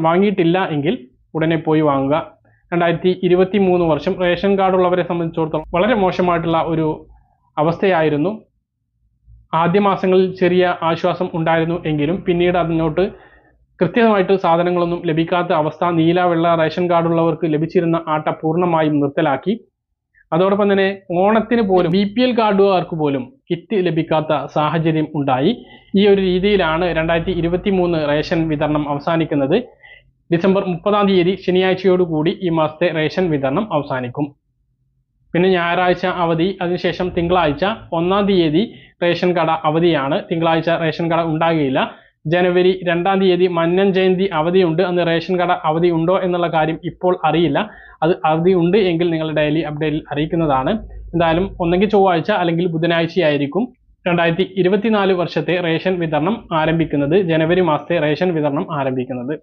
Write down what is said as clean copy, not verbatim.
വാങ്ങിയിട്ടില്ല എങ്കിൽ ഉടനെ പോയി വാങ്ങുക. 2023 വർഷം റേഷൻ കാർഡ് ഉള്ളവരെ സംബന്ധിച്ചിടത്തോളം വളരെ മോശമായിട്ടുള്ള ഒരു അവസ്ഥയായിരുന്നു. ആദ്യ മാസങ്ങളിൽ ചെറിയ ആശ്വാസം ഉണ്ടായിരുന്നു എങ്കിലും പിന്നീട് അതിനോട്ട് കൃത്യമായിട്ട് സാധനങ്ങളൊന്നും ലഭിക്കാത്ത അവസ്ഥ. നീല വെള്ള റേഷൻ കാർഡ് ഉള്ളവർക്ക് ലഭിച്ചിരുന്ന ആട്ട പൂർണ്ണമായും നിർത്തലാക്കി. അതോടൊപ്പം തന്നെ ഓണത്തിന് പോലും BPL കാർഡുകാർക്ക് പോലും കിറ്റ് ലഭിക്കാത്ത സാഹചര്യം ഉണ്ടായി. ഈ ഒരു രീതിയിലാണ് 2023 റേഷൻ വിതരണം അവസാനിക്കുന്നത്. ഡിസംബർ 30-ാം തീയതി ശനിയാഴ്ചയോടുകൂടി ഈ മാസത്തെ റേഷൻ വിതരണം അവസാനിക്കും. പിന്നെ ഞായറാഴ്ച അവധി, അതിനുശേഷം തിങ്കളാഴ്ച 1-ാം തീയതി റേഷൻ കട അവധിയാണ്. തിങ്കളാഴ്ച റേഷൻ കട ഉണ്ടാകുകയില്ല. ജനുവരി 2-ാം തീയതി മന്നൻ ജയന്തി അവധിയുണ്ട്. അന്ന് റേഷൻ കട അവധി ഉണ്ടോ എന്നുള്ള കാര്യം ഇപ്പോൾ അറിയില്ല. അത് അവധി ഉണ്ട് എങ്കിൽ നിങ്ങൾ ഡെയിലി അപ്ഡേറ്റിൽ അറിയിക്കുന്നതാണ്. എന്തായാലും ഒന്നെങ്കിൽ ചൊവ്വാഴ്ച അല്ലെങ്കിൽ ബുധനാഴ്ചയായിരിക്കും 2024 വർഷത്തെ റേഷൻ വിതരണം ആരംഭിക്കുന്നത്. ജനുവരി മാസത്തെ റേഷൻ വിതരണം ആരംഭിക്കുന്നത്.